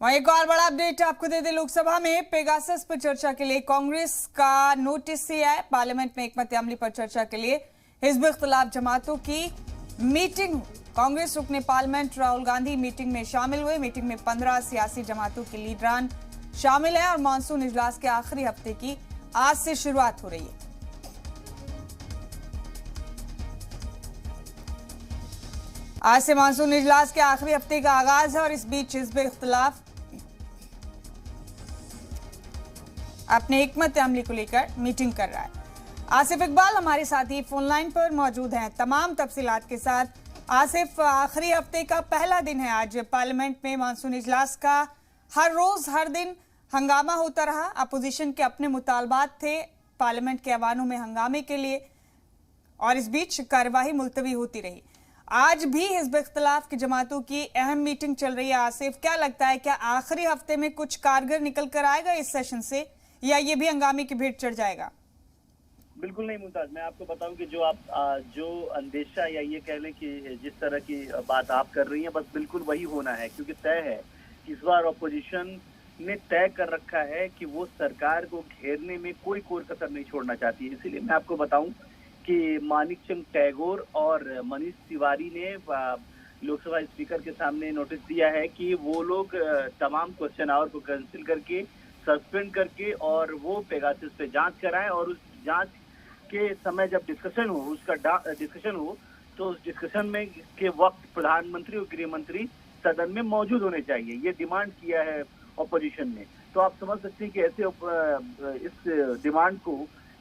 वहीं एक और बड़ा अपडेट आपको दे दें, लोकसभा में पेगासस पर चर्चा के लिए कांग्रेस का नोटिस दिया है। पार्लियामेंट में एकमत अमली पर चर्चा के लिए हिज़्ब इख्तिलाफ जमातों की मीटिंग। कांग्रेस रुकने पार्लियामेंट राहुल गांधी मीटिंग में शामिल हुए। मीटिंग में 15 सियासी जमातों के लीडरान शामिल हैं और मानसून इजलास के आखिरी हफ्ते की आज से शुरुआत हो रही है। आज से मानसून इजलास के आखिरी हफ्ते का आगाज है और इस बीच हिज़्ब इख्तिलाफ अपने हिकमत अमली को लेकर मीटिंग कर रहा है। आसिफ इकबाल हमारे साथी फोन लाइन पर मौजूद हैं तमाम तफसीलात के साथ। आसिफ, आखिरी हफ्ते का पहला दिन है आज पार्लियामेंट में मानसून इजलास का। हर रोज हर दिन हंगामा होता रहा। अपोजिशन के अपने मुतालबात थे पार्लियामेंट के ऐवानों में हंगामे के लिए और इस बीच कार्यवाही मुलतवी होती रही। आज भी हिज़्ब इख्तिलाफ की जमातों की अहम मीटिंग चल रही है। आसिफ, क्या लगता है, क्या आखिरी हफ्ते में कुछ कारगर निकल कर आएगा इस सेशन से या ये भी हंगामे की भेंट चढ़ जाएगा? बिल्कुल नहीं मुमताज, मैं आपको बताऊं कि जो अंदेशा या ये कह लें कि जिस तरह की बात आप कर रही हैं, बस बिल्कुल वही होना है। क्योंकि तय है कि इस बार अपोजिशन ने तय कर रखा है कि वो सरकार को घेरने में कोई कोर कसर नहीं छोड़ना चाहती है। इसीलिए मैं आपको बताऊं कि मानिक चंद टैगोर और मनीष तिवारी ने लोकसभा स्पीकर के सामने नोटिस दिया है कि वो लोग तमाम क्वेश्चन आवर को कैंसिल करके, सस्पेंड करके और वो पेगासस पे जांच कराएं और उस जांच के समय जब डिस्कशन हो तो उस डिस्कशन में के वक्त प्रधानमंत्री और गृह मंत्री सदन में मौजूद होने चाहिए। ये डिमांड किया है ऑपोजिशन ने। तो आप समझ सकते हैं कि ऐसे इस डिमांड को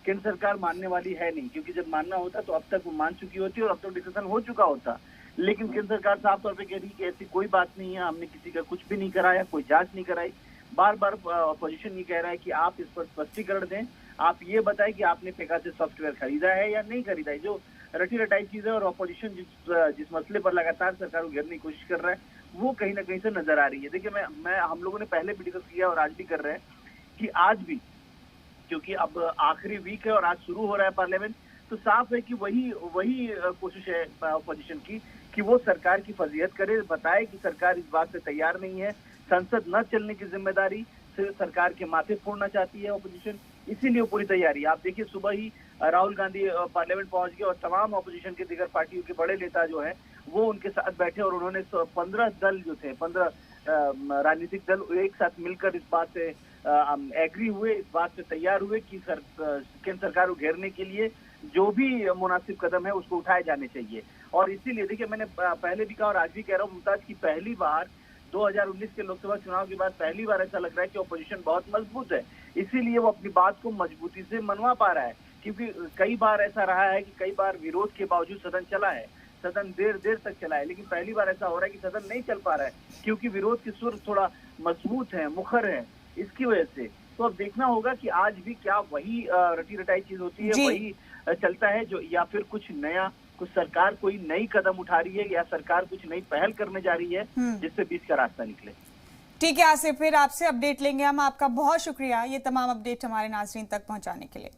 केंद्र सरकार मानने वाली है नहीं, क्योंकि जब मानना होता तो अब तक वो मान चुकी होती और अब तक डिस्कशन हो चुका होता। लेकिन केंद्र सरकार साफ तौर पे कह रही है कि ऐसी कोई बात नहीं है, हमने किसी का कुछ भी नहीं कराया, कोई जांच नहीं कराई। बार बार अपोजिशन ये कह रहा है कि आप इस पर स्पष्टीकरण दें, आप ये बताएं कि आपने पेगासस सॉफ्टवेयर खरीदा है या नहीं खरीदा है। जो रटी रटाई चीज है और अपोजिशन जिस मसले पर लगातार सरकार को घेरने की कोशिश कर रहा है वो कहीं ना कहीं से नजर आ रही है। देखिए, मैं हम लोगों ने पहले भी डिस्कस किया और आज भी कर रहे हैं कि आज भी, क्योंकि अब आखिरी वीक है और आज शुरू हो रहा है पार्लियामेंट, तो साफ है कि वही कोशिश है अपोजिशन की कि वो सरकार की फजीहत करे, बताए कि सरकार इस बात से तैयार नहीं है, संसद न चलने की जिम्मेदारी सिर्फ सरकार के माथे फोड़ना चाहती है अपोजिशन। इसीलिए पूरी तैयारी। आप देखिए, सुबह ही राहुल गांधी पार्लियामेंट पहुंच गए और तमाम अपोजिशन के दीगर पार्टियों के बड़े नेता जो है वो उनके साथ बैठे और उन्होंने 15 दल जो थे, 15 राजनीतिक दल एक साथ मिलकर इस बात से एग्री हुए, इस बात से तैयार हुए कि केंद्र सरकार को घेरने के लिए जो भी मुनासिब कदम है उसको उठाए जाने चाहिए। और इसीलिए देखिए, मैंने पहले भी कहा और आज भी कह रहा हूँ मुमताज की, पहली बार 2019 के लोकसभा चुनाव के बाद पहली बार ऐसा लग रहा है कि अपोजिशन बहुत मजबूत है। इसीलिए वो अपनी बात को मजबूती से मनवा पा रहा है। क्योंकि कई बार ऐसा रहा है कि कई बार विरोध के बावजूद सदन चला है, सदन देर तक चला है, लेकिन पहली बार ऐसा हो रहा है कि सदन नहीं चल पा रहा है क्योंकि विरोध के सुर थोड़ा मजबूत है, मुखर है, इसकी वजह से। तो अब देखना होगा कि आज भी क्या वही रटी रटाई चीज होती है, वही चलता है जो, या फिर कुछ नया, कुछ सरकार कोई नई कदम उठा रही है या सरकार कुछ नई पहल करने जा रही है जिससे बीच का रास्ता निकले। ठीक है आसिफ, फिर आपसे अपडेट लेंगे हम। आपका बहुत शुक्रिया ये तमाम अपडेट हमारे नाज़रीन तक पहुंचाने के लिए।